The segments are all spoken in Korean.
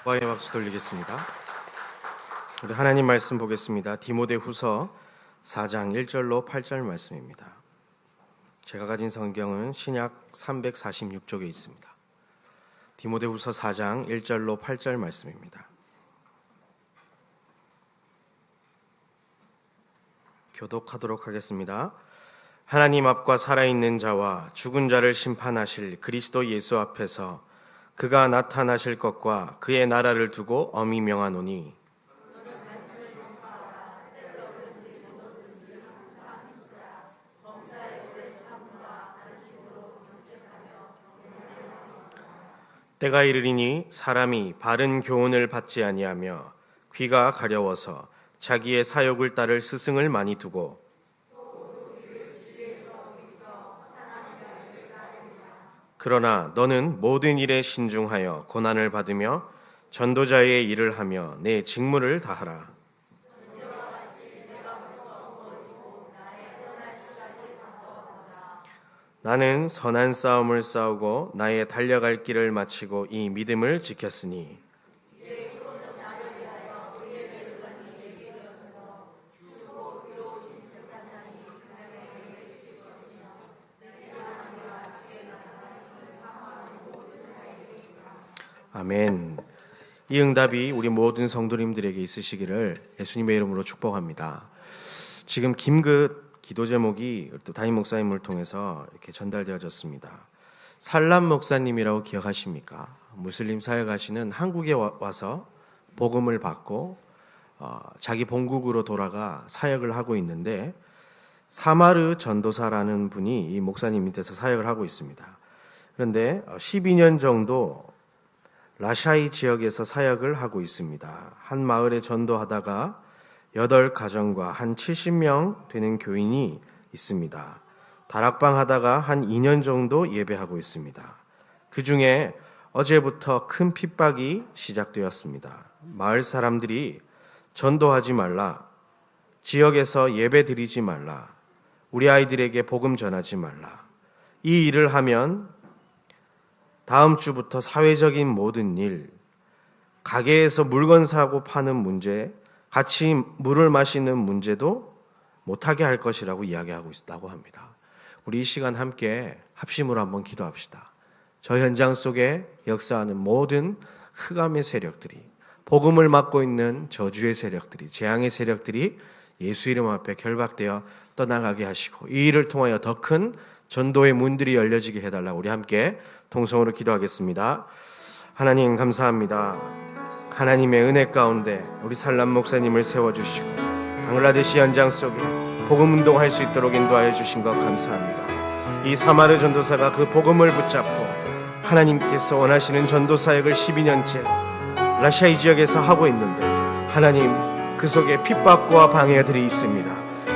와의 박수 돌리겠습니다. 우리 하나님 말씀 보겠습니다. 디모데후서 4장 1절로 8절 말씀입니다. 제가 가진 성경은 신약 346쪽에 있습니다. 디모데후서 4장 1절로 8절 말씀입니다. 교독하도록 하겠습니다. 하나님 앞과 살아있는 자와 죽은 자를 심판하실 그리스도 예수 앞에서 그가 나타나실 것과 그의 나라를 두고 엄히 명하노니 때가 이르리니 사람이 바른 교훈을 받지 아니하며 귀가 가려워서 자기의 사욕을 따를 스승을 많이 두고 그러나 너는 모든 일에 신중하여 고난을 받으며 전도자의 일을 하며 내 직무를 다하라. 나는 선한 싸움을 싸우고 나의 달려갈 길을 마치고 이 믿음을 지켰으니 아멘. 이 응답이 우리 모든 성도님들에게 있으시기를 예수님의 이름으로 축복합니다. 지금 긴급 기도 제목이 또 담임 목사님을 통해서 이렇게 전달되어졌습니다. 살람 목사님이라고 기억하십니까? 무슬림 사역하시는 한국에 와서 복음을 받고 자기 본국으로 돌아가 사역을 하고 있는데 사마르 전도사라는 분이 이 목사님 밑에서 사역을 하고 있습니다. 그런데 12년 정도 라샤이 지역에서 사역을 하고 있습니다. 한 마을에 전도하다가 8가정과 한 70명 되는 교인이 있습니다. 다락방 하다가 한 2년 정도 예배하고 있습니다. 그 중에 어제부터 큰 핍박이 시작되었습니다. 마을 사람들이 전도하지 말라, 지역에서 예배 드리지 말라, 우리 아이들에게 복음 전하지 말라. 이 일을 하면 다음 주부터 사회적인 모든 일, 가게에서 물건 사고 파는 문제, 같이 물을 마시는 문제도 못하게 할 것이라고 이야기하고 있다고 합니다. 우리 이 시간 함께 합심으로 한번 기도합시다. 저 현장 속에 역사하는 모든 흑암의 세력들이, 복음을 막고 있는 저주의 세력들이, 재앙의 세력들이 예수 이름 앞에 결박되어 떠나가게 하시고 이 일을 통하여 더 큰 전도의 문들이 열려지게 해달라고 우리 함께 통성으로 기도하겠습니다. 하나님 감사합니다. 하나님의 은혜 가운데 우리 살람 목사님을 세워주시고 방글라데시 현장 속에 복음 운동할 수 있도록 인도하여 주신 것 감사합니다. 이 사마르 전도사가 그 복음을 붙잡고 하나님께서 원하시는 전도 사역을 12년째 라샤이 지역에서 하고 있는데 하나님 그 속에 핍박과 방해들이 있습니다.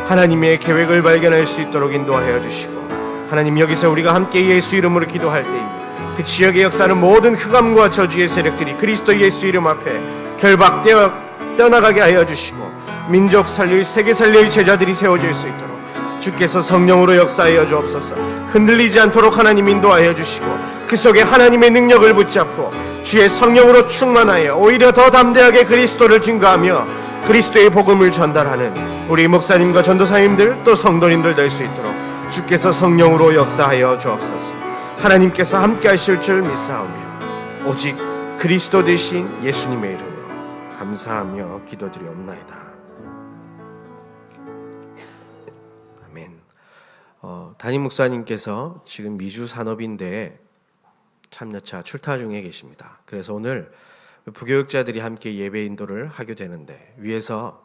하나님의 계획을 발견할 수 있도록 인도하여 주시고 하나님 여기서 우리가 함께 예수 이름으로 기도할 때에 그 지역에 역사하는 모든 흑암과 저주의 세력들이 그리스도 예수 이름 앞에 결박되어 떠나가게 하여 주시고 민족 살릴 세계 살릴 제자들이 세워질 수 있도록 주께서 성령으로 역사하여 주옵소서. 흔들리지 않도록 하나님 인도하여 주시고 그 속에 하나님의 능력을 붙잡고 주의 성령으로 충만하여 오히려 더 담대하게 그리스도를 증거하며 그리스도의 복음을 전달하는 우리 목사님과 전도사님들 또 성도님들 될 수 있도록 주께서 성령으로 역사하여 주옵소서. 하나님께서 함께 하실 줄 믿사오며 오직 그리스도 되신 예수님의 이름으로 감사하며 기도드리옵나이다. 아멘. 담임 목사님께서 지금 미주 산업인대 참여차 출타 중에 계십니다. 그래서 오늘 부교육자들이 함께 예배 인도를 하게 되는데 위에서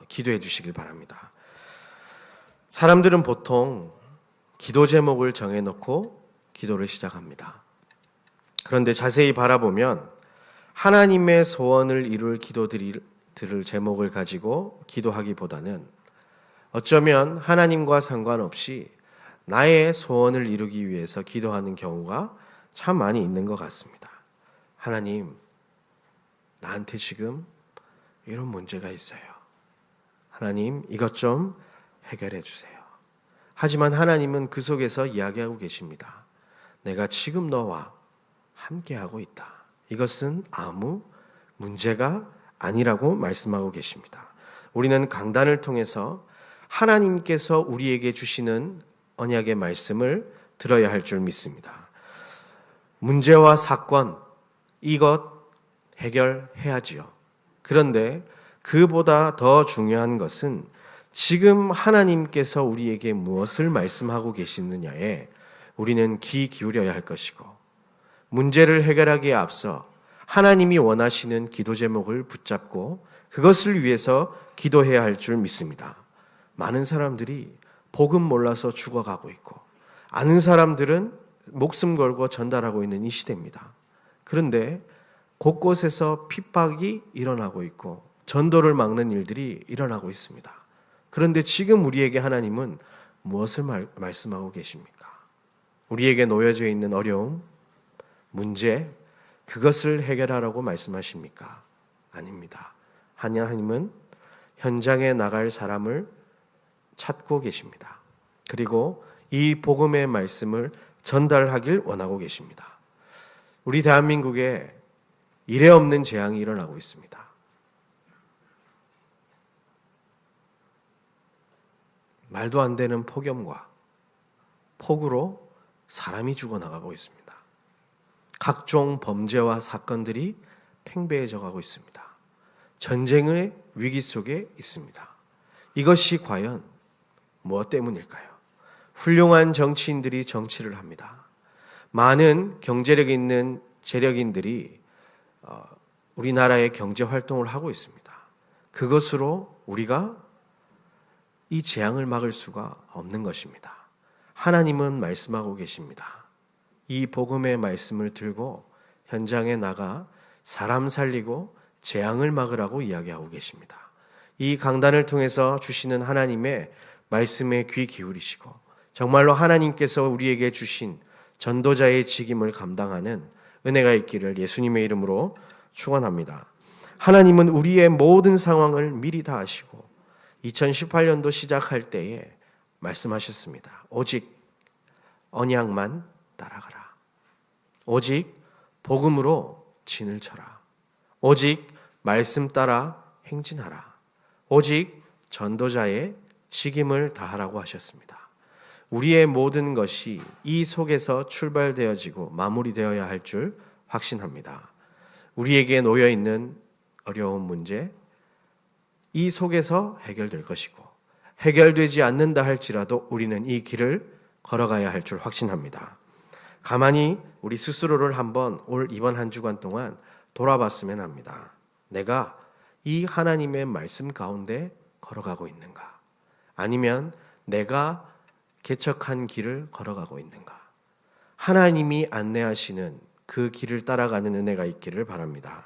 기도해 주시길 바랍니다. 사람들은 보통 기도 제목을 정해놓고 기도를 시작합니다. 그런데 자세히 바라보면 하나님의 소원을 이룰 기도들을 제목을 가지고 기도하기보다는 어쩌면 하나님과 상관없이 나의 소원을 이루기 위해서 기도하는 경우가 참 많이 있는 것 같습니다. 하나님, 나한테 지금 이런 문제가 있어요. 하나님, 이것 좀 해결해 주세요. 하지만 하나님은 그 속에서 이야기하고 계십니다. 내가 지금 너와 함께하고 있다. 이것은 아무 문제가 아니라고 말씀하고 계십니다. 우리는 강단을 통해서 하나님께서 우리에게 주시는 언약의 말씀을 들어야 할 줄 믿습니다. 문제와 사건, 이것 해결해야지요. 그런데 그보다 더 중요한 것은 지금 하나님께서 우리에게 무엇을 말씀하고 계시느냐에 우리는 귀 기울여야 할 것이고, 문제를 해결하기에 앞서 하나님이 원하시는 기도 제목을 붙잡고 그것을 위해서 기도해야 할 줄 믿습니다. 많은 사람들이 복음 몰라서 죽어가고 있고, 아는 사람들은 목숨 걸고 전달하고 있는 이 시대입니다. 그런데 곳곳에서 핍박이 일어나고 있고 전도를 막는 일들이 일어나고 있습니다. 그런데 지금 우리에게 하나님은 무엇을 말씀하고 계십니까? 우리에게 놓여져 있는 어려움, 문제, 그것을 해결하라고 말씀하십니까? 아닙니다. 하나님은 현장에 나갈 사람을 찾고 계십니다. 그리고 이 복음의 말씀을 전달하길 원하고 계십니다. 우리 대한민국에 이례 없는 재앙이 일어나고 있습니다. 말도 안 되는 폭염과 폭우로 사람이 죽어나가고 있습니다. 각종 범죄와 사건들이 팽배해져 가고 있습니다. 전쟁의 위기 속에 있습니다. 이것이 과연 무엇 때문일까요? 훌륭한 정치인들이 정치를 합니다. 많은 경제력 있는 재력인들이 우리나라의 경제 활동을 하고 있습니다. 그것으로 우리가 이 재앙을 막을 수가 없는 것입니다. 하나님은 말씀하고 계십니다. 이 복음의 말씀을 들고 현장에 나가 사람 살리고 재앙을 막으라고 이야기하고 계십니다. 이 강단을 통해서 주시는 하나님의 말씀에 귀 기울이시고 정말로 하나님께서 우리에게 주신 전도자의 직임을 감당하는 은혜가 있기를 예수님의 이름으로 축원합니다. 하나님은 우리의 모든 상황을 미리 다 아시고 2018년도 시작할 때에 말씀하셨습니다. 오직 언약만 따라가라. 오직 복음으로 진을 쳐라. 오직 말씀 따라 행진하라. 오직 전도자의 직임을 다하라고 하셨습니다. 우리의 모든 것이 이 속에서 출발되어지고 마무리되어야 할 줄 확신합니다. 우리에게 놓여있는 어려운 문제, 이 속에서 해결될 것이고 해결되지 않는다 할지라도 우리는 이 길을 걸어가야 할 줄 확신합니다. 가만히 우리 스스로를 한번 이번 한 주간 동안 돌아봤으면 합니다. 내가 이 하나님의 말씀 가운데 걸어가고 있는가? 아니면 내가 개척한 길을 걸어가고 있는가? 하나님이 안내하시는 그 길을 따라가는 은혜가 있기를 바랍니다.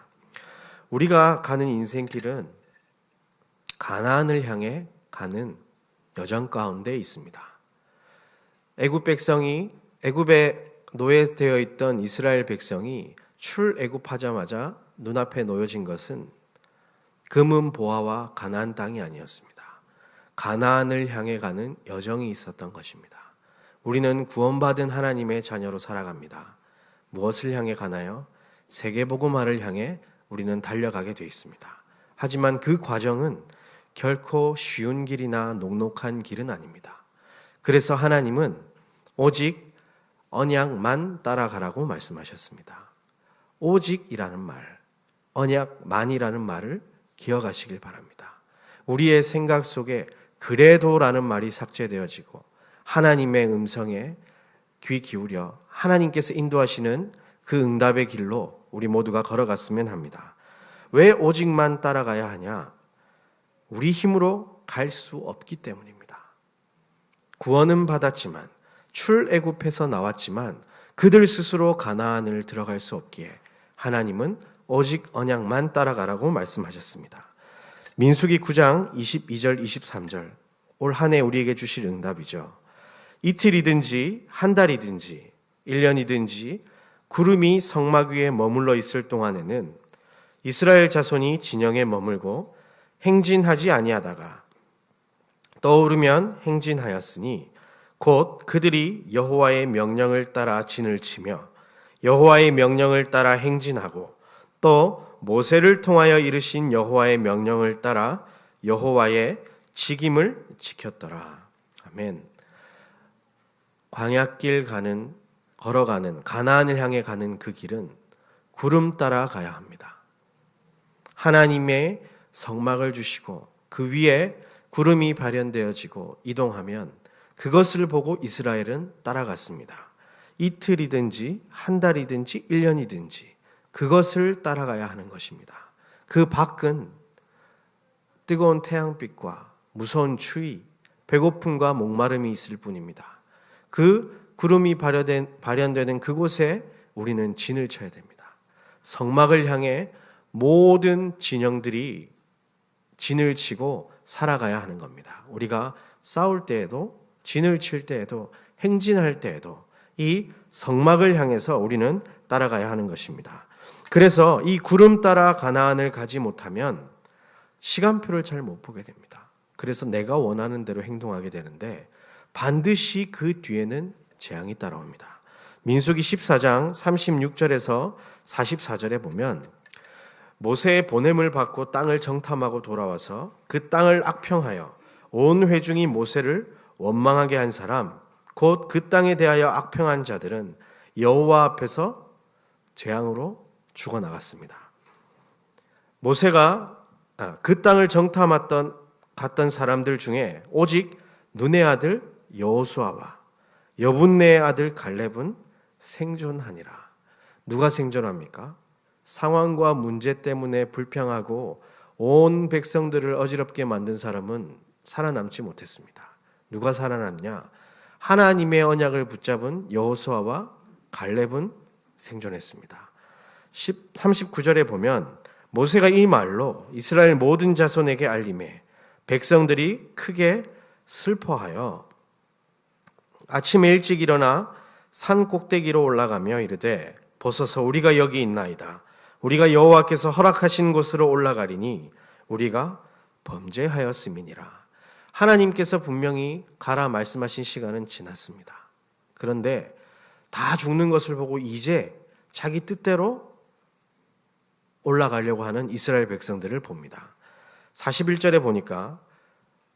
우리가 가는 인생길은 가나안을 향해 가는 여정 가운데 있습니다. 애굽에 노예되어 있던 이스라엘 백성이 출애굽하자마자 눈앞에 놓여진 것은 금은 보화와 가나안 땅이 아니었습니다. 가나안을 향해 가는 여정이 있었던 것입니다. 우리는 구원받은 하나님의 자녀로 살아갑니다. 무엇을 향해 가나요? 세계복음화를 향해 우리는 달려가게 되어 있습니다. 하지만 그 과정은 결코 쉬운 길이나 녹록한 길은 아닙니다. 그래서 하나님은 오직 언약만 따라가라고 말씀하셨습니다. 오직이라는 말, 언약만이라는 말을 기억하시길 바랍니다. 우리의 생각 속에 그래도라는 말이 삭제되어지고 하나님의 음성에 귀 기울여 하나님께서 인도하시는 그 응답의 길로 우리 모두가 걸어갔으면 합니다. 왜 오직만 따라가야 하냐? 우리 힘으로 갈 수 없기 때문입니다. 구원은 받았지만 출애굽해서 나왔지만 그들 스스로 가나안을 들어갈 수 없기에 하나님은 오직 언약만 따라가라고 말씀하셨습니다. 민수기 9장 22절 23절 올 한 해 우리에게 주실 응답이죠. 이틀이든지 한 달이든지 1년이든지 구름이 성막 위에 머물러 있을 동안에는 이스라엘 자손이 진영에 머물고 행진하지 아니하다가 떠오르면 행진하였으니 곧 그들이 여호와의 명령을 따라 진을 치며 여호와의 명령을 따라 행진하고 또 모세를 통하여 이르신 여호와의 명령을 따라 여호와의 직임을 지켰더라. 아멘. 광야길 걸어가는 가나안을 향해 가는 그 길은 구름 따라 가야 합니다. 하나님의 성막을 주시고 그 위에 구름이 발현되어지고 이동하면 그것을 보고 이스라엘은 따라갔습니다. 이틀이든지 한 달이든지 1년이든지 그것을 따라가야 하는 것입니다. 그 밖은 뜨거운 태양빛과 무서운 추위, 배고픔과 목마름이 있을 뿐입니다. 그 구름이 발현되는 그곳에 우리는 진을 쳐야 됩니다. 성막을 향해 모든 진영들이 진을 치고 살아가야 하는 겁니다. 우리가 싸울 때에도, 진을 칠 때에도, 행진할 때에도 이 성막을 향해서 우리는 따라가야 하는 것입니다. 그래서 이 구름 따라 가나안을 가지 못하면 시간표를 잘 못 보게 됩니다. 그래서 내가 원하는 대로 행동하게 되는데 반드시 그 뒤에는 재앙이 따라옵니다. 민수기 14장 36절에서 44절에 보면 모세의 보냄을 받고 땅을 정탐하고 돌아와서 그 땅을 악평하여 온 회중이 모세를 원망하게 한 사람, 곧 그 땅에 대하여 악평한 자들은 여호와 앞에서 재앙으로 죽어나갔습니다. 모세가 그 땅을 갔던 사람들 중에 오직 눈의 아들 여호수아와 여분네의 아들 갈렙은 생존하니라. 누가 생존합니까? 상황과 문제 때문에 불평하고 온 백성들을 어지럽게 만든 사람은 살아남지 못했습니다. 누가 살아남냐? 하나님의 언약을 붙잡은 여호수아와 갈렙은 생존했습니다. 39절에 보면 모세가 이 말로 이스라엘 모든 자손에게 알림해 백성들이 크게 슬퍼하여 아침에 일찍 일어나 산 꼭대기로 올라가며 이르되 보소서 우리가 여기 있나이다. 우리가 여호와께서 허락하신 곳으로 올라가리니 우리가 범죄하였음이니라. 하나님께서 분명히 가라 말씀하신 시간은 지났습니다. 그런데 다 죽는 것을 보고 이제 자기 뜻대로 올라가려고 하는 이스라엘 백성들을 봅니다. 41절에 보니까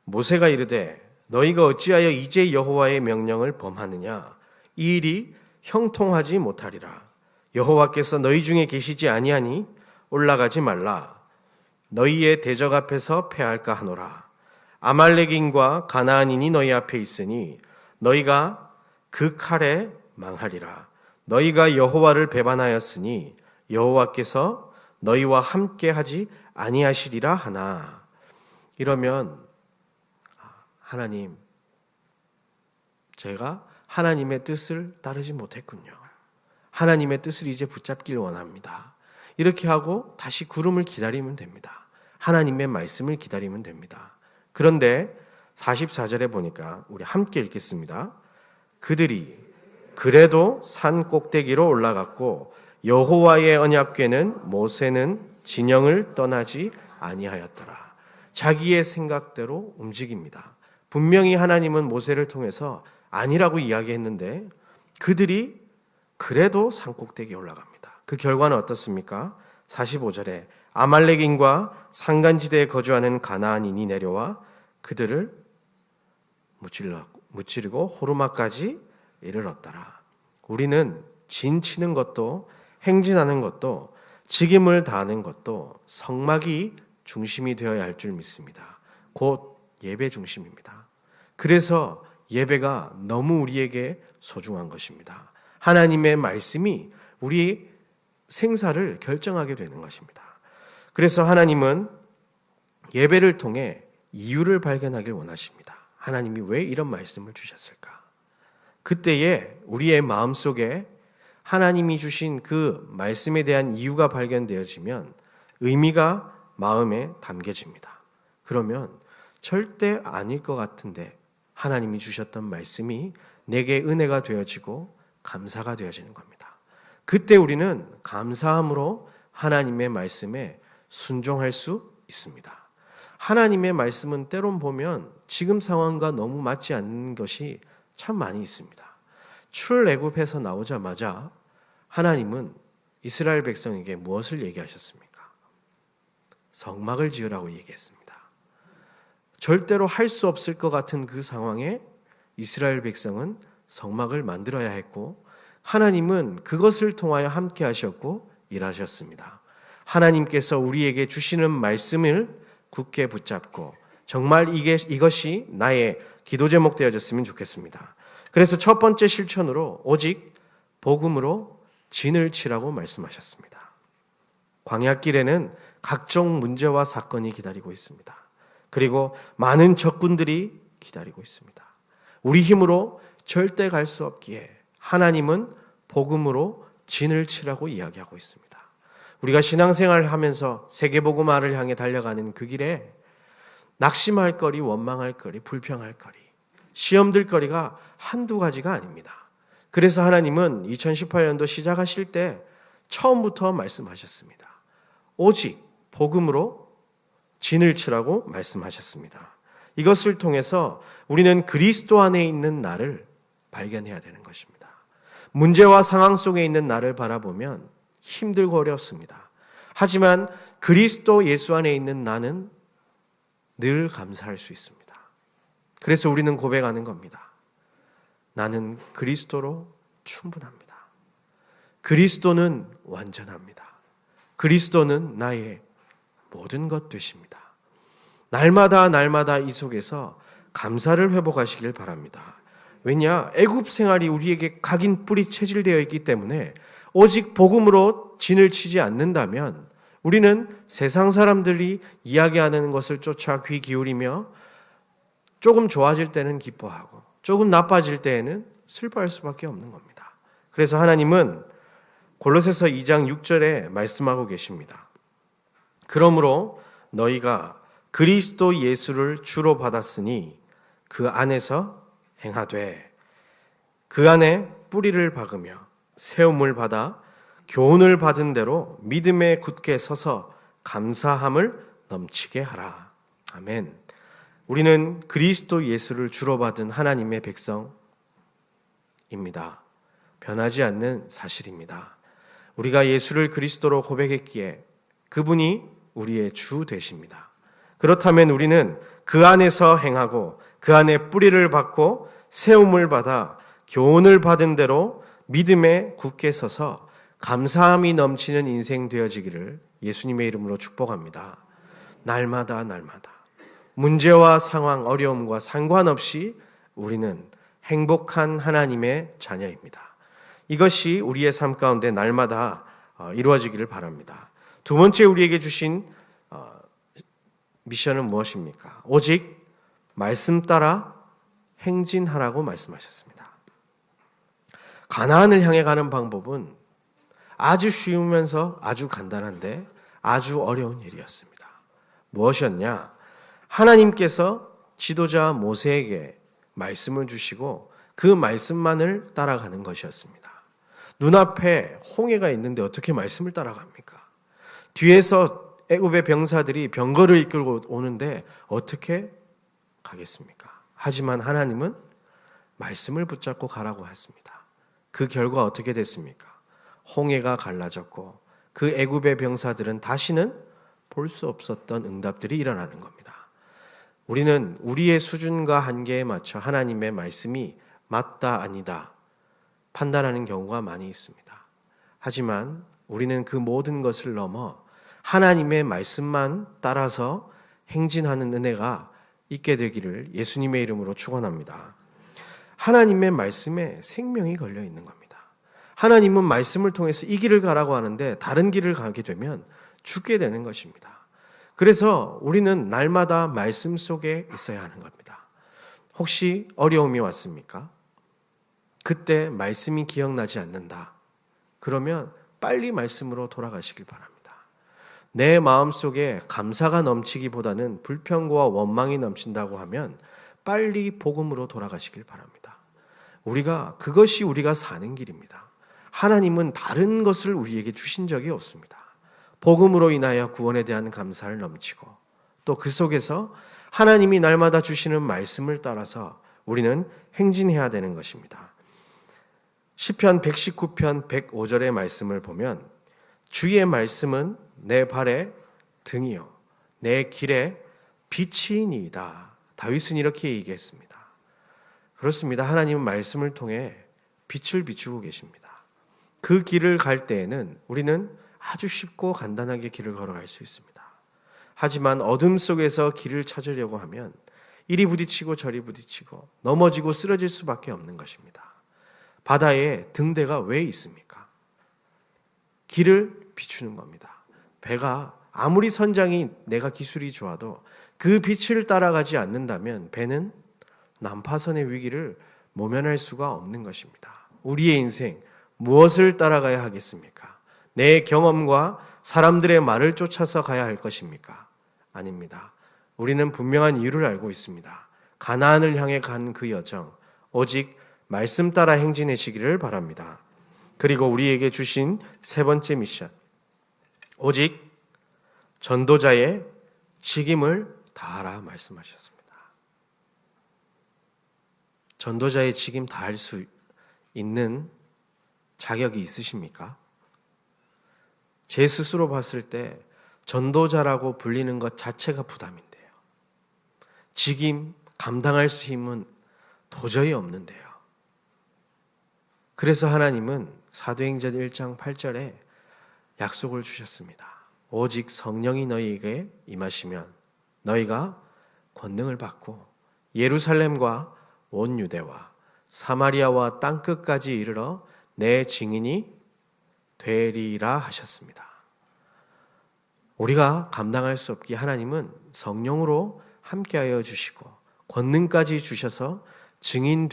모세가 이르되 너희가 어찌하여 이제 여호와의 명령을 범하느냐? 이 일이 형통하지 못하리라. 여호와께서 너희 중에 계시지 아니하니 올라가지 말라. 너희의 대적 앞에서 패할까 하노라. 아말렉인과 가나안인이 너희 앞에 있으니 너희가 그 칼에 망하리라. 너희가 여호와를 배반하였으니 여호와께서 너희와 함께 하지 아니하시리라 하나. 이러면 하나님, 제가 하나님의 뜻을 따르지 못했군요. 하나님의 뜻을 이제 붙잡길 원합니다. 이렇게 하고 다시 구름을 기다리면 됩니다. 하나님의 말씀을 기다리면 됩니다. 그런데 44절에 보니까 우리 함께 읽겠습니다. 그들이 그래도 산 꼭대기로 올라갔고 여호와의 언약궤는 모세는 진영을 떠나지 아니하였더라. 자기의 생각대로 움직입니다. 분명히 하나님은 모세를 통해서 아니라고 이야기했는데 그들이 그래도 산 꼭대기에 올라갑니다. 그 결과는 어떻습니까? 45절에 아말렉인과 산간지대에 거주하는 가나안인이 내려와 그들을 무찌르고 호르마까지 이르렀더라. 우리는 진치는 것도 행진하는 것도 직임을 다하는 것도 성막이 중심이 되어야 할 줄 믿습니다. 곧 예배 중심입니다. 그래서 예배가 너무 우리에게 소중한 것입니다. 하나님의 말씀이 우리 생사를 결정하게 되는 것입니다. 그래서 하나님은 예배를 통해 이유를 발견하길 원하십니다. 하나님이 왜 이런 말씀을 주셨을까? 그때에 우리의 마음속에 하나님이 주신 그 말씀에 대한 이유가 발견되어지면 의미가 마음에 담겨집니다. 그러면 절대 아닐 것 같은데 하나님이 주셨던 말씀이 내게 은혜가 되어지고 감사가 되어지는 겁니다. 그때 우리는 감사함으로 하나님의 말씀에 순종할 수 있습니다. 하나님의 말씀은 때론 보면 지금 상황과 너무 맞지 않는 것이 참 많이 있습니다. 출애굽해서 나오자마자 하나님은 이스라엘 백성에게 무엇을 얘기하셨습니까? 성막을 지으라고 얘기했습니다. 절대로 할 수 없을 것 같은 그 상황에 이스라엘 백성은 성막을 만들어야 했고 하나님은 그것을 통하여 함께 하셨고 일하셨습니다. 하나님께서 우리에게 주시는 말씀을 굳게 붙잡고 정말 이것이 나의 기도 제목 되어졌으면 좋겠습니다. 그래서 첫 번째 실천으로 오직 복음으로 진을 치라고 말씀하셨습니다. 광야길에는 각종 문제와 사건이 기다리고 있습니다. 그리고 많은 적군들이 기다리고 있습니다. 우리 힘으로 절대 갈 수 없기에 하나님은 복음으로 진을 치라고 이야기하고 있습니다. 우리가 신앙생활을 하면서 세계복음화를 향해 달려가는 그 길에 낙심할 거리, 원망할 거리, 불평할 거리, 시험들 거리가 한두 가지가 아닙니다. 그래서 하나님은 2018년도 시작하실 때 처음부터 말씀하셨습니다. 오직 복음으로 진을 치라고 말씀하셨습니다. 이것을 통해서 우리는 그리스도 안에 있는 나를 발견해야 되는 것입니다. 문제와 상황 속에 있는 나를 바라보면 힘들고 어렵습니다. 하지만 그리스도 예수 안에 있는 나는 늘 감사할 수 있습니다. 그래서 우리는 고백하는 겁니다. 나는 그리스도로 충분합니다. 그리스도는 완전합니다. 그리스도는 나의 모든 것 되십니다. 날마다 이 속에서 감사를 회복하시길 바랍니다. 왜냐? 애굽 생활이 우리에게 각인 뿌리 체질되어 있기 때문에 오직 복음으로 진을 치지 않는다면 우리는 세상 사람들이 이야기하는 것을 쫓아 귀 기울이며 조금 좋아질 때는 기뻐하고 조금 나빠질 때에는 슬퍼할 수밖에 없는 겁니다. 그래서 하나님은 골로새서 2장 6절에 말씀하고 계십니다. 그러므로 너희가 그리스도 예수를 주로 받았으니 그 안에서 행하되 그 안에 뿌리를 박으며 세움을 받아 교훈을 받은 대로 믿음에 굳게 서서 감사함을 넘치게 하라. 아멘. 우리는 그리스도 예수를 주로 받은 하나님의 백성입니다. 변하지 않는 사실입니다. 우리가 예수를 그리스도로 고백했기에 그분이 우리의 주 되십니다. 그렇다면 우리는 그 안에서 행하고 그 안에 뿌리를 받고 세움을 받아 교훈을 받은 대로 믿음에 굳게 서서 감사함이 넘치는 인생 되어지기를 예수님의 이름으로 축복합니다. 날마다 문제와 상황, 어려움과 상관없이 우리는 행복한 하나님의 자녀입니다. 이것이 우리의 삶 가운데 날마다 이루어지기를 바랍니다. 두 번째 우리에게 주신 미션은 무엇입니까? 오직 말씀 따라 행진하라고 말씀하셨습니다. 가나안을 향해 가는 방법은 아주 쉬우면서 아주 간단한데 아주 어려운 일이었습니다. 무엇이었냐? 하나님께서 지도자 모세에게 말씀을 주시고 그 말씀만을 따라가는 것이었습니다. 눈앞에 홍해가 있는데 어떻게 말씀을 따라갑니까? 뒤에서 애굽의 병사들이 병거를 이끌고 오는데 어떻게 가겠습니까? 하지만 하나님은 말씀을 붙잡고 가라고 했습니다. 그 결과 어떻게 됐습니까? 홍해가 갈라졌고 그 애굽의 병사들은 다시는 볼 수 없었던 응답들이 일어나는 겁니다. 우리는 우리의 수준과 한계에 맞춰 하나님의 말씀이 맞다 아니다 판단하는 경우가 많이 있습니다. 하지만 우리는 그 모든 것을 넘어 하나님의 말씀만 따라서 행진하는 은혜가 있게 되기를 예수님의 이름으로 축원합니다. 하나님의 말씀에 생명이 걸려 있는 겁니다. 하나님은 말씀을 통해서 이 길을 가라고 하는데 다른 길을 가게 되면 죽게 되는 것입니다. 그래서 우리는 날마다 말씀 속에 있어야 하는 겁니다. 혹시 어려움이 왔습니까? 그때 말씀이 기억나지 않는다. 그러면 빨리 말씀으로 돌아가시길 바랍니다. 내 마음속에 감사가 넘치기보다는 불평과 원망이 넘친다고 하면 빨리 복음으로 돌아가시길 바랍니다. 그것이 우리가 사는 길입니다. 하나님은 다른 것을 우리에게 주신 적이 없습니다. 복음으로 인하여 구원에 대한 감사를 넘치고 또 그 속에서 하나님이 날마다 주시는 말씀을 따라서 우리는 행진해야 되는 것입니다. 시편 119편 105절의 말씀을 보면 주의 말씀은 내 발의 등이요 내 길에 빛이니이다. 다윗은 이렇게 얘기했습니다. 그렇습니다. 하나님은 말씀을 통해 빛을 비추고 계십니다. 그 길을 갈 때에는 우리는 아주 쉽고 간단하게 길을 걸어갈 수 있습니다. 하지만 어둠 속에서 길을 찾으려고 하면 이리 부딪히고 저리 부딪히고 넘어지고 쓰러질 수밖에 없는 것입니다. 바다에 등대가 왜 있습니까? 길을 비추는 겁니다. 배가 아무리 선장이 내가 기술이 좋아도 그 빛을 따라가지 않는다면 배는 난파선의 위기를 모면할 수가 없는 것입니다. 우리의 인생 무엇을 따라가야 하겠습니까? 내 경험과 사람들의 말을 쫓아서 가야 할 것입니까? 아닙니다. 우리는 분명한 이유를 알고 있습니다. 가나안을 향해 간 그 여정, 오직 말씀 따라 행진하시기를 바랍니다. 그리고 우리에게 주신 세 번째 미션, 오직 전도자의 직임을 다하라 말씀하셨습니다. 전도자의 직임 다할 수 있는 자격이 있으십니까? 제 스스로 봤을 때 전도자라고 불리는 것 자체가 부담인데요. 직임, 감당할 수 힘은 도저히 없는데요. 그래서 하나님은 사도행전 1장 8절에 약속을 주셨습니다. 오직 성령이 너희에게 임하시면 너희가 권능을 받고 예루살렘과 온 유대와 사마리아와 땅끝까지 이르러 내 증인이 되리라 하셨습니다. 우리가 감당할 수 없기에 하나님은 성령으로 함께하여 주시고 권능까지 주셔서 증인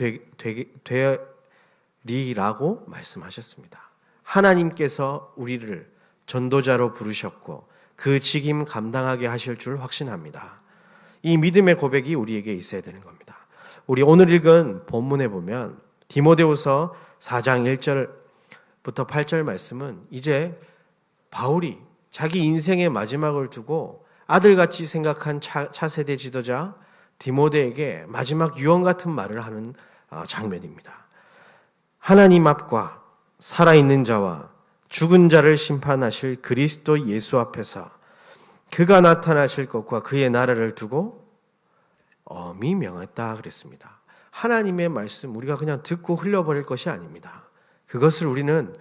되리라고 말씀하셨습니다. 하나님께서 우리를 전도자로 부르셨고 그 직임 감당하게 하실 줄 확신합니다. 이 믿음의 고백이 우리에게 있어야 되는 겁니다. 우리 오늘 읽은 본문에 보면 디모데후서 4장 1절부터 8절 말씀은 이제 바울이 자기 인생의 마지막을 두고 아들같이 생각한 차세대 지도자 디모데에게 마지막 유언 같은 말을 하는 장면입니다. 하나님 앞과 살아있는 자와 죽은 자를 심판하실 그리스도 예수 앞에서 그가 나타나실 것과 그의 나라를 두고 엄히 명했다 그랬습니다. 하나님의 말씀 우리가 그냥 듣고 흘려버릴 것이 아닙니다. 그것을 우리는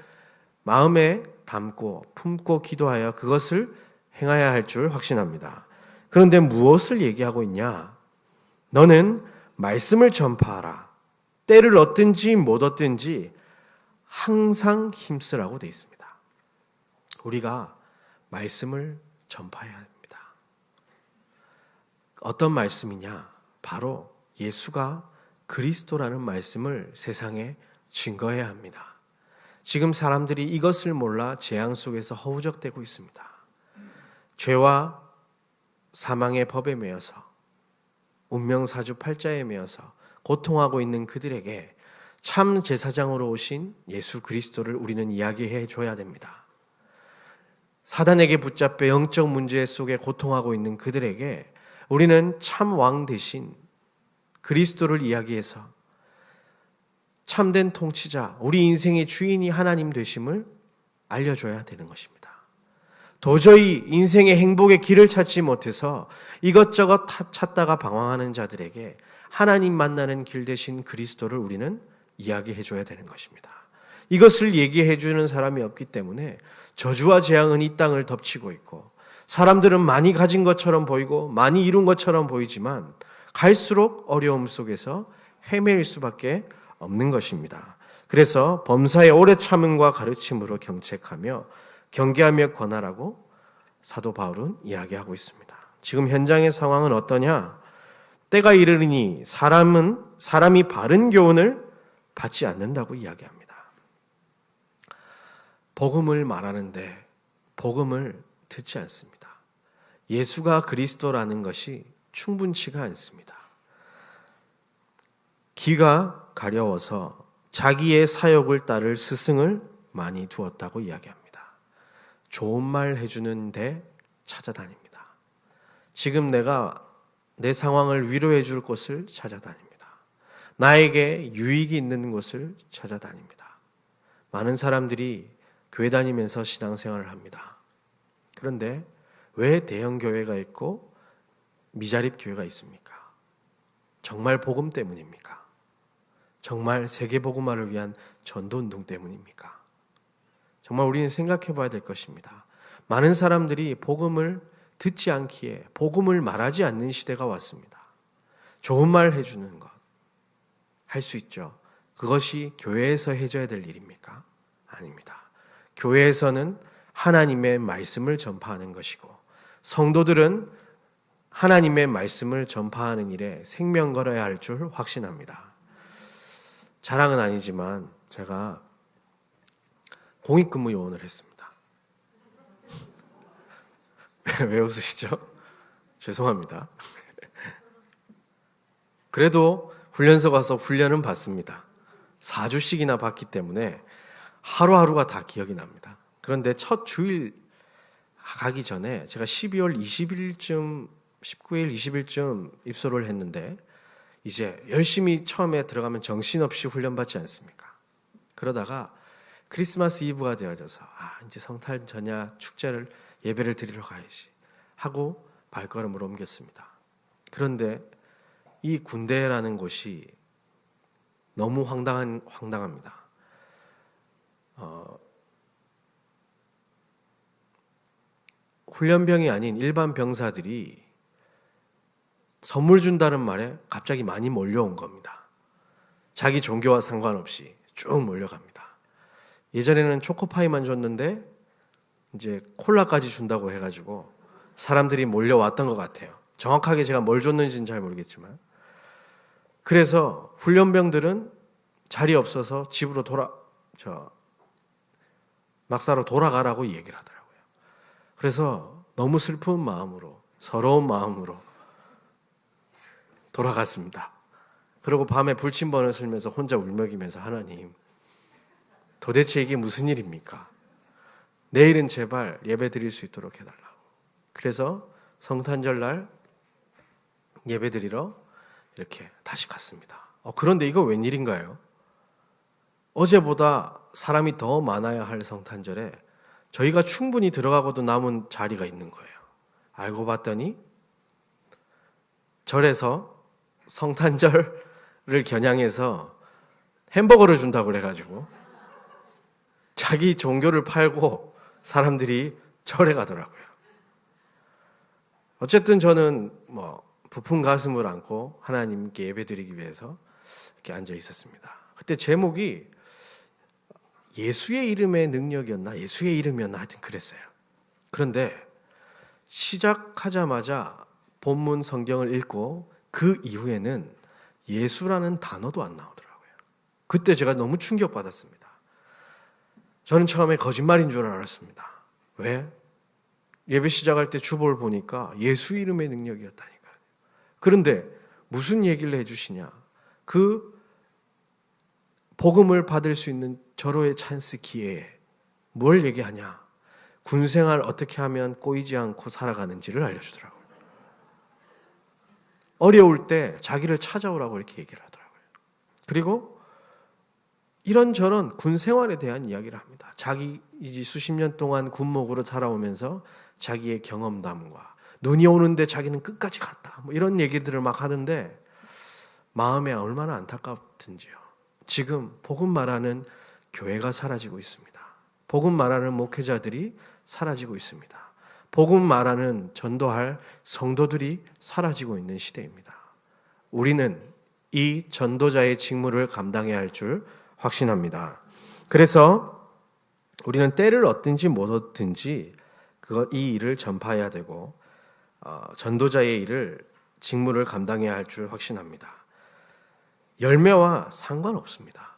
마음에 담고 품고 기도하여 그것을 행해야 할 줄 확신합니다. 그런데 무엇을 얘기하고 있냐? 너는 말씀을 전파하라. 때를 얻든지 못 얻든지 항상 힘쓰라고 되어 있습니다. 우리가 말씀을 전파해야 합니다. 어떤 말씀이냐? 바로 예수가 그리스도라는 말씀을 세상에 증거해야 합니다. 지금 사람들이 이것을 몰라 재앙 속에서 허우적대고 있습니다. 죄와 사망의 법에 매여서 운명사주 팔자에 매여서 고통하고 있는 그들에게 참 제사장으로 오신 예수 그리스도를 우리는 이야기해 줘야 됩니다. 사단에게 붙잡혀 영적 문제 속에 고통하고 있는 그들에게 우리는 참 왕 대신 그리스도를 이야기해서 참된 통치자, 우리 인생의 주인이 하나님 되심을 알려줘야 되는 것입니다. 도저히 인생의 행복의 길을 찾지 못해서 이것저것 찾다가 방황하는 자들에게 하나님 만나는 길 대신 그리스도를 우리는 이야기해줘야 되는 것입니다. 이것을 얘기해주는 사람이 없기 때문에 저주와 재앙은 이 땅을 덮치고 있고 사람들은 많이 가진 것처럼 보이고 많이 이룬 것처럼 보이지만 갈수록 어려움 속에서 헤매일 수밖에 없는 것입니다. 그래서 범사의 오래 참음과 가르침으로 경책하며 경계하며 권하라고 사도 바울은 이야기하고 있습니다. 지금 현장의 상황은 어떠냐? 때가 이르니 사람이 바른 교훈을 받지 않는다고 이야기합니다. 복음을 말하는데 복음을 듣지 않습니다. 예수가 그리스도라는 것이 충분치가 않습니다. 귀가 가려워서 자기의 사욕을 따를 스승을 많이 두었다고 이야기합니다. 좋은 말 해주는 데 찾아다닙니다. 지금 내가 내 상황을 위로해 줄 곳을 찾아다닙니다. 나에게 유익이 있는 곳을 찾아다닙니다. 많은 사람들이 교회 다니면서 신앙생활을 합니다. 그런데 왜 대형 교회가 있고 미자립 교회가 있습니까? 정말 복음 때문입니까? 정말 세계 복음화를 위한 전도 운동 때문입니까? 정말 우리는 생각해 봐야 될 것입니다. 많은 사람들이 복음을 듣지 않기에 복음을 말하지 않는 시대가 왔습니다. 좋은 말 해주는 것 할 수 있죠. 그것이 교회에서 해줘야 될 일입니까? 아닙니다. 교회에서는 하나님의 말씀을 전파하는 것이고 성도들은 하나님의 말씀을 전파하는 일에 생명 걸어야 할 줄 확신합니다. 자랑은 아니지만 제가 공익근무 요원을 했습니다. 왜 웃으시죠? 죄송합니다. 그래도 훈련소 가서 훈련은 받습니다. 4주씩이나 받기 때문에 하루하루가 다 기억이 납니다. 그런데 첫 주일 가기 전에 제가 12월 20일쯤 19일, 20일쯤 입소를 했는데 이제 열심히 처음에 들어가면 정신없이 훈련받지 않습니까? 그러다가 크리스마스 이브가 되어져서 이제 성탄 전야 축제를 예배를 드리러 가야지 하고 발걸음을 옮겼습니다. 그런데 이 군대라는 곳이 너무 황당합니다. 훈련병이 아닌 일반 병사들이 선물 준다는 말에 갑자기 많이 몰려온 겁니다. 자기 종교와 상관없이 쭉 몰려갑니다. 예전에는 초코파이만 줬는데 이제 콜라까지 준다고 해가지고 사람들이 몰려왔던 것 같아요. 정확하게 제가 뭘 줬는지는 잘 모르겠지만. 그래서 훈련병들은 자리 없어서 집으로 막사로 돌아가라고 얘기를 하더라고요. 그래서 너무 슬픈 마음으로, 서러운 마음으로 돌아갔습니다. 그리고 밤에 불침번을 쓸면서 혼자 울먹이면서 하나님, 도대체 이게 무슨 일입니까? 내일은 제발 예배 드릴 수 있도록 해달라고. 그래서 성탄절날 예배 드리러 이렇게 다시 갔습니다. 그런데 이거 웬일인가요? 어제보다 사람이 더 많아야 할 성탄절에 저희가 충분히 들어가고도 남은 자리가 있는 거예요. 알고 봤더니 절에서 성탄절을 겨냥해서 햄버거를 준다고 그래가지고 자기 종교를 팔고 사람들이 절에 가더라고요. 어쨌든 저는 부푼 가슴을 안고 하나님께 예배드리기 위해서 이렇게 앉아 있었습니다. 그때 제목이 예수의 이름의 능력이었나 예수의 이름이었나 하여튼 그랬어요. 그런데 시작하자마자 본문 성경을 읽고 그 이후에는 예수라는 단어도 안 나오더라고요. 그때 제가 너무 충격받았습니다. 저는 처음에 거짓말인 줄 알았습니다. 왜? 예배 시작할 때 주보를 보니까 예수 이름의 능력이었다니까요. 그런데 무슨 얘기를 해주시냐? 그 복음을 받을 수 있는 절호의 찬스 기회에 뭘 얘기하냐? 군생활 어떻게 하면 꼬이지 않고 살아가는지를 알려주더라고요. 어려울 때 자기를 찾아오라고 이렇게 얘기를 하더라고요. 그리고 이런저런 군생활에 대한 이야기를 합니다. 자기 이제 수십 년 동안 군목으로 살아오면서 자기의 경험담과 눈이 오는데 자기는 끝까지 갔다. 이런 얘기들을 막 하는데 마음에 얼마나 안타깝든지요. 지금 복음 말하는 교회가 사라지고 있습니다. 복음 말하는 목회자들이 사라지고 있습니다. 복음 말하는 전도할 성도들이 사라지고 있는 시대입니다. 우리는 이 전도자의 직무를 감당해야 할 줄 확신합니다. 그래서 우리는 때를 얻든지 못 얻든지 이 일을 전파해야 되고 전도자의 일을 직무를 감당해야 할 줄 확신합니다. 열매와 상관없습니다.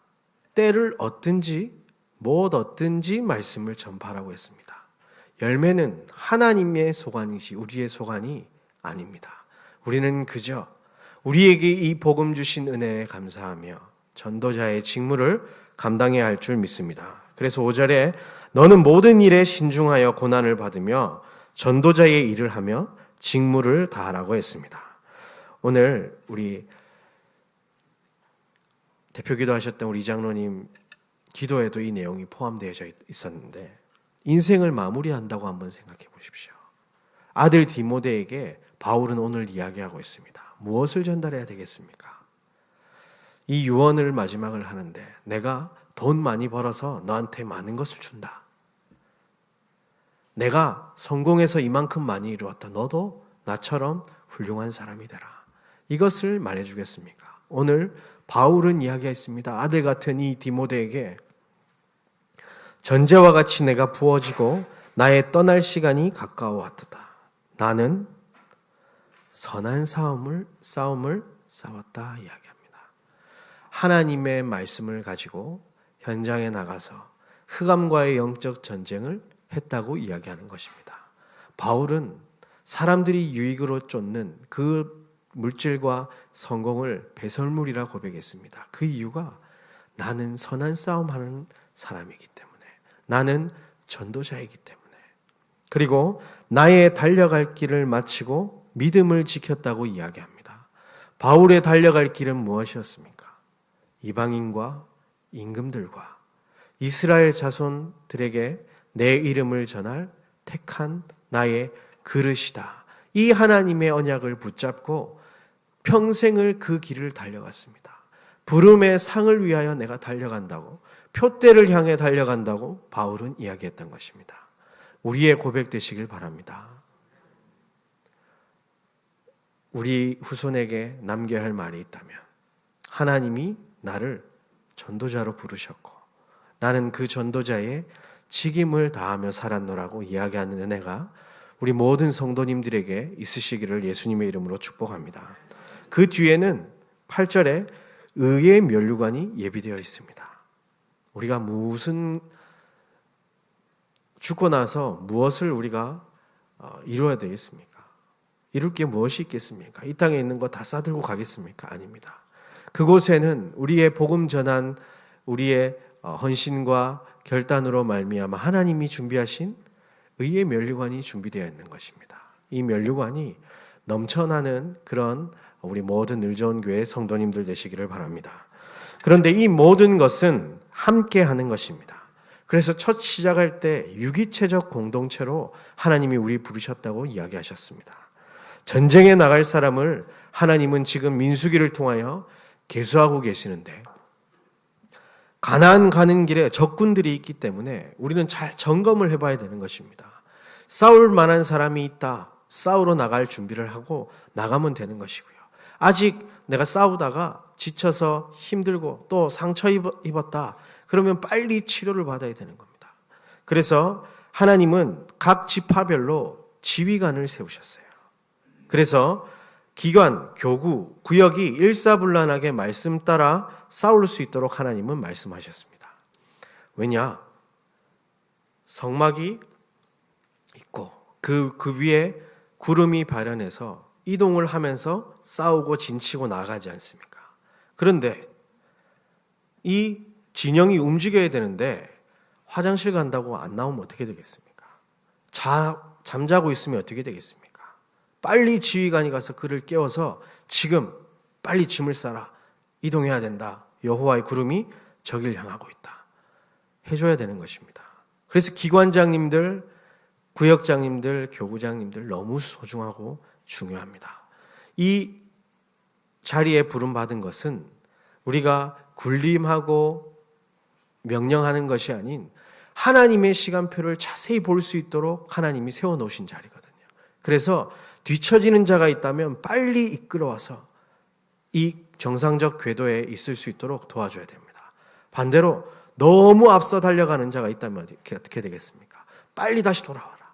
때를 얻든지 못 얻든지 말씀을 전파하라고 했습니다. 열매는 하나님의 소관이지 우리의 소관이 아닙니다. 우리는 그저 우리에게 이 복음 주신 은혜에 감사하며 전도자의 직무를 감당해야 할 줄 믿습니다. 그래서 5절에 너는 모든 일에 신중하여 고난을 받으며 전도자의 일을 하며 직무를 다하라고 했습니다. 오늘 우리 대표 기도하셨던 우리 이장로님 기도에도 이 내용이 포함되어 있었는데 인생을 마무리한다고 한번 생각해 보십시오. 아들 디모데에게 바울은 오늘 이야기하고 있습니다. 무엇을 전달해야 되겠습니까? 이 유언을 마지막을 하는데 내가 돈 많이 벌어서 너한테 많은 것을 준다. 내가 성공해서 이만큼 많이 이루었다. 너도 나처럼 훌륭한 사람이 되라. 이것을 말해주겠습니까? 오늘 바울은 이야기했습니다. 아들 같은 이 디모데에게 전제와 같이 내가 부어지고 나의 떠날 시간이 가까워왔도다. 나는 선한 싸움을 싸웠다 이야기합니다. 하나님의 말씀을 가지고 현장에 나가서 흑암과의 영적 전쟁을 했다고 이야기하는 것입니다. 바울은 사람들이 유익으로 쫓는 그 물질과 성공을 배설물이라 고백했습니다. 그 이유가 나는 선한 싸움하는 사람이기 때문에, 나는 전도자이기 때문에, 그리고 나의 달려갈 길을 마치고 믿음을 지켰다고 이야기합니다. 바울의 달려갈 길은 무엇이었습니까? 이방인과 임금들과 이스라엘 자손들에게 내 이름을 전할 택한 나의 그릇이다. 이 하나님의 언약을 붙잡고 평생을 그 길을 달려갔습니다. 부름의 상을 위하여 내가 달려간다고, 표대를 향해 달려간다고 바울은 이야기했던 것입니다. 우리의 고백 되시길 바랍니다. 우리 후손에게 남겨야 할 말이 있다면, 하나님이 나를 전도자로 부르셨고 나는 그 전도자의 직임을 다하며 살았노라고 이야기하는 은혜가 우리 모든 성도님들에게 있으시기를 예수님의 이름으로 축복합니다. 그 뒤에는 8절에 의의 면류관이 예비되어 있습니다. 우리가 죽고 나서 무엇을 우리가 이루어야 되겠습니까? 이룰 게 무엇이 있겠습니까? 이 땅에 있는 거 다 싸들고 가겠습니까? 아닙니다. 그곳에는 우리의 복음 전한 우리의 헌신과 결단으로 말미암아 하나님이 준비하신 의의 면류관이 준비되어 있는 것입니다. 이 면류관이 넘쳐나는 그런 우리 모든 늘좋은 교회 성도님들 되시기를 바랍니다. 그런데 이 모든 것은 함께 하는 것입니다. 그래서 첫 시작할 때 유기체적 공동체로 하나님이 우리 부르셨다고 이야기하셨습니다. 전쟁에 나갈 사람을 하나님은 지금 민수기를 통하여 계수하고 계시는데, 가나안 가는 길에 적군들이 있기 때문에 우리는 잘 점검을 해봐야 되는 것입니다. 싸울 만한 사람이 있다, 싸우러 나갈 준비를 하고 나가면 되는 것이고요. 아직 내가 싸우다가 지쳐서 힘들고 또 상처 입었다, 그러면 빨리 치료를 받아야 되는 겁니다. 그래서 하나님은 각 지파별로 지휘관을 세우셨어요. 그래서 기관, 교구, 구역이 일사불란하게 말씀 따라 싸울 수 있도록 하나님은 말씀하셨습니다. 왜냐? 성막이 있고 그 위에 구름이 발현해서 이동을 하면서 싸우고 진치고 나가지 않습니까? 그런데 이 진영이 움직여야 되는데 화장실 간다고 안 나오면 어떻게 되겠습니까? 잠자고 있으면 어떻게 되겠습니까? 빨리 지휘관이 가서 그를 깨워서 지금 빨리 짐을 싸라, 이동해야 된다, 여호와의 구름이 저길 향하고 있다, 해줘야 되는 것입니다. 그래서 기관장님들, 구역장님들, 교구장님들 너무 소중하고 중요합니다. 이 자리에 부름받은 것은 우리가 군림하고 명령하는 것이 아닌 하나님의 시간표를 자세히 볼 수 있도록 하나님이 세워놓으신 자리거든요. 그래서 뒤처지는 자가 있다면 빨리 이끌어와서 이 정상적 궤도에 있을 수 있도록 도와줘야 됩니다. 반대로 너무 앞서 달려가는 자가 있다면 어떻게 되겠습니까? 빨리 다시 돌아와라.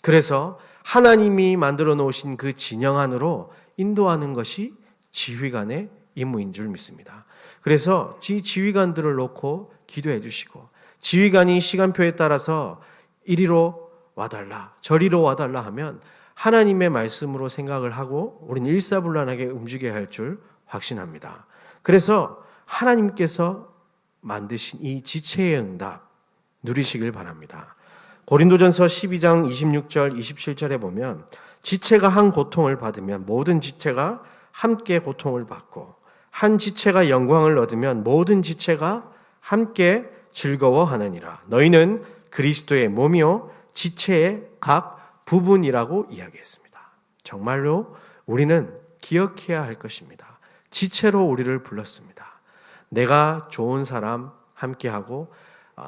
그래서 하나님이 만들어 놓으신 그 진영 안으로 인도하는 것이 지휘관의 임무인 줄 믿습니다. 그래서 지휘관들을 놓고 기도해 주시고, 지휘관이 시간표에 따라서 이리로 와달라, 저리로 와달라 하면 하나님의 말씀으로 생각을 하고 우리는 일사불란하게 움직여야 할 줄 확신합니다. 그래서 하나님께서 만드신 이 지체의 응답 누리시길 바랍니다. 고린도전서 12장 26절 27절에 보면 지체가 한 고통을 받으면 모든 지체가 함께 고통을 받고, 한 지체가 영광을 얻으면 모든 지체가 함께 즐거워하느니라. 너희는 그리스도의 몸이요 지체의 각 부분이라고 이야기했습니다. 정말로 우리는 기억해야 할 것입니다. 지체로 우리를 불렀습니다. 내가 좋은 사람 함께하고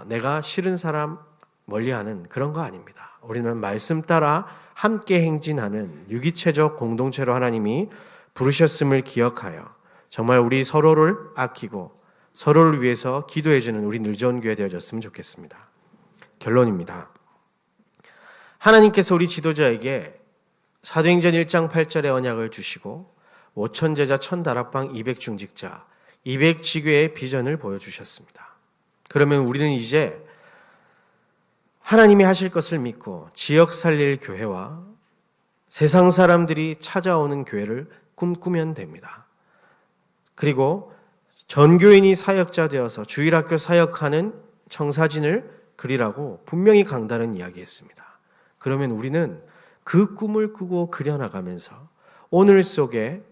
내가 싫은 사람 멀리하는 그런 거 아닙니다. 우리는 말씀 따라 함께 행진하는 유기체적 공동체로 하나님이 부르셨음을 기억하여 정말 우리 서로를 아끼고 서로를 위해서 기도해주는 우리 늘좋은 교회 되어졌으면 좋겠습니다. 결론입니다. 하나님께서 우리 지도자에게 사도행전 1장 8절의 언약을 주시고 5천 제자 1,000 다락방 200 중직자 200 지교의 비전을 보여주셨습니다. 그러면 우리는 이제 하나님이 하실 것을 믿고 지역 살릴 교회와 세상 사람들이 찾아오는 교회를 꿈꾸면 됩니다. 그리고 전교인이 사역자 되어서 주일학교 사역하는 청사진을 그리라고 분명히 강단은 이야기했습니다. 그러면 우리는 그 꿈을 꾸고 그려나가면서 오늘 속에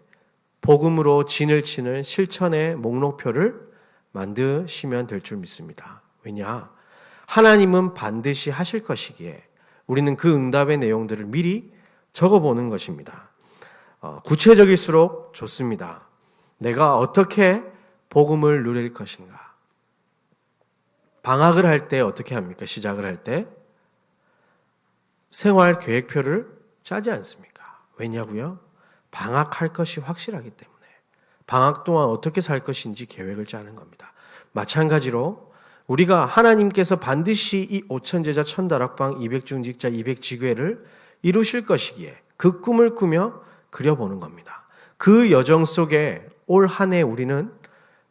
복음으로 진을 치는 실천의 목록표를 만드시면 될 줄 믿습니다. 왜냐? 하나님은 반드시 하실 것이기에 우리는 그 응답의 내용들을 미리 적어보는 것입니다. 구체적일수록 좋습니다. 내가 어떻게 복음을 누릴 것인가? 방학을 할 때 어떻게 합니까? 시작을 할 때 생활 계획표를 짜지 않습니까? 왜냐고요? 방학할 것이 확실하기 때문에 방학 동안 어떻게 살 것인지 계획을 짜는 겁니다. 마찬가지로 우리가 하나님께서 반드시 이 5천 제자 1,000 다락방 200 중직자 200 지교회를 이루실 것이기에 그 꿈을 꾸며 그려보는 겁니다. 그 여정 속에 올 한 해 우리는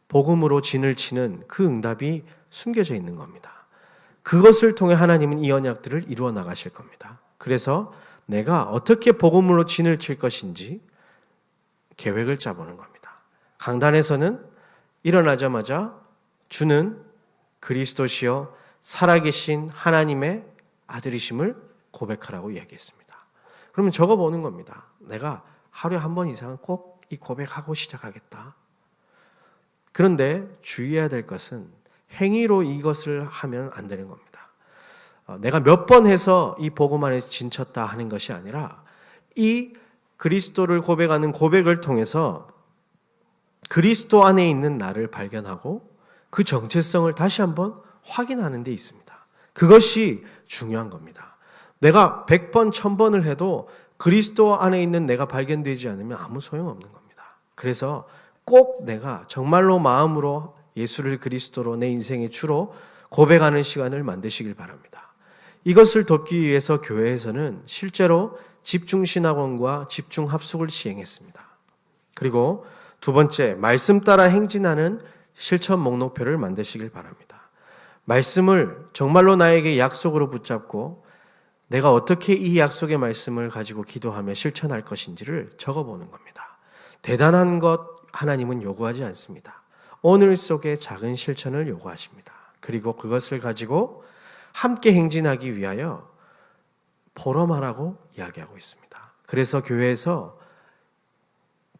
복음으로 진을 치는 그 응답이 숨겨져 있는 겁니다. 그것을 통해 하나님은 이 언약들을 이루어 나가실 겁니다. 그래서 내가 어떻게 복음으로 진을 칠 것인지 계획을 짜보는 겁니다. 강단에서는 일어나자마자 주는 그리스도시요 살아계신 하나님의 아들이심을 고백하라고 이야기했습니다. 그러면 적어보는 겁니다. 내가 하루에 한 번 이상은 꼭 이 고백하고 시작하겠다. 그런데 주의해야 될 것은 행위로 이것을 하면 안 되는 겁니다. 내가 몇 번 해서 이 복음 안에 진쳤다 하는 것이 아니라 이 그리스도를 고백하는 고백을 통해서 그리스도 안에 있는 나를 발견하고 그 정체성을 다시 한번 확인하는 데 있습니다. 그것이 중요한 겁니다. 내가 100번, 1000번을 해도 그리스도 안에 있는 내가 발견되지 않으면 아무 소용없는 겁니다. 그래서 꼭 내가 정말로 마음으로 예수를 그리스도로 내 인생의 주로 고백하는 시간을 만드시길 바랍니다. 이것을 돕기 위해서 교회에서는 실제로 집중신학원과 집중합숙을 시행했습니다. 그리고 두 번째, 말씀 따라 행진하는 실천 목록표를 만드시길 바랍니다. 말씀을 정말로 나에게 약속으로 붙잡고 내가 어떻게 이 약속의 말씀을 가지고 기도하며 실천할 것인지를 적어보는 겁니다. 대단한 것 하나님은 요구하지 않습니다. 오늘 속에 작은 실천을 요구하십니다. 그리고 그것을 가지고 함께 행진하기 위하여 포럼하라고 이야기하고 있습니다. 그래서 교회에서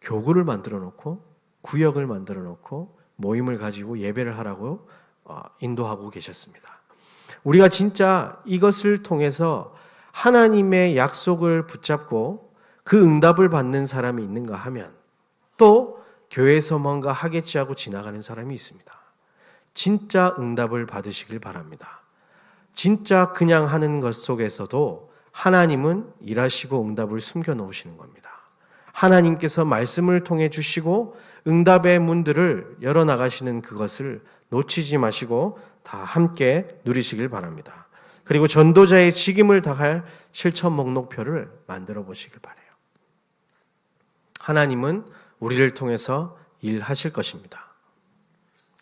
교구를 만들어 놓고 구역을 만들어 놓고 모임을 가지고 예배를 하라고 인도하고 계셨습니다. 우리가 진짜 이것을 통해서 하나님의 약속을 붙잡고 그 응답을 받는 사람이 있는가 하면 또 교회에서 뭔가 하겠지 하고 지나가는 사람이 있습니다. 진짜 응답을 받으시길 바랍니다. 진짜 그냥 하는 것 속에서도 하나님은 일하시고 응답을 숨겨 놓으시는 겁니다. 하나님께서 말씀을 통해 주시고 응답의 문들을 열어나가시는 그것을 놓치지 마시고 다 함께 누리시길 바랍니다. 그리고 전도자의 직임을 다할 실천 목록표를 만들어 보시길 바라요. 하나님은 우리를 통해서 일하실 것입니다.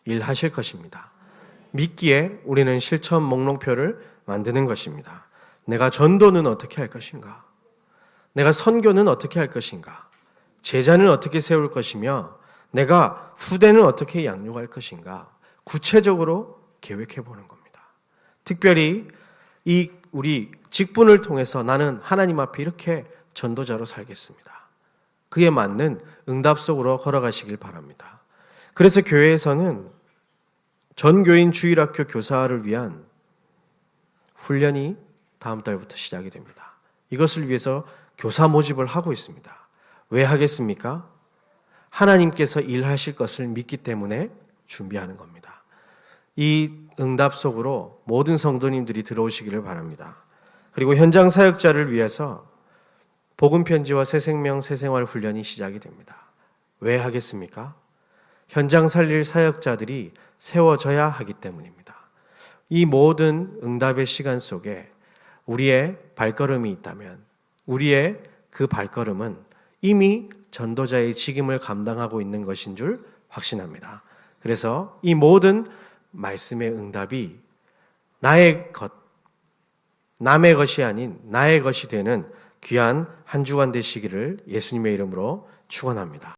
일하실 것입니다. 믿기에 우리는 실천 목록표를 만드는 것입니다. 내가 전도는 어떻게 할 것인가? 내가 선교는 어떻게 할 것인가? 제자는 어떻게 세울 것이며 내가 후대는 어떻게 양육할 것인가? 구체적으로 계획해 보는 겁니다. 특별히 우리 직분을 통해서 나는 하나님 앞에 이렇게 전도자로 살겠습니다. 그에 맞는 응답 속으로 걸어가시길 바랍니다. 그래서 교회에서는 전교인 주일학교 교사를 위한 훈련이 다음 달부터 시작이 됩니다. 이것을 위해서 교사 모집을 하고 있습니다. 왜 하겠습니까? 하나님께서 일하실 것을 믿기 때문에 준비하는 겁니다. 이 응답 속으로 모든 성도님들이 들어오시기를 바랍니다. 그리고 현장 사역자를 위해서 복음 편지와 새생명 새생활 훈련이 시작이 됩니다. 왜 하겠습니까? 현장 살릴 사역자들이 세워져야 하기 때문입니다. 이 모든 응답의 시간 속에 우리의 발걸음이 있다면 우리의 그 발걸음은 이미 전도자의 직임을 감당하고 있는 것인 줄 확신합니다. 그래서 이 모든 말씀의 응답이 나의 것, 남의 것이 아닌 나의 것이 되는 귀한 한 주간 되시기를 예수님의 이름으로 축원합니다.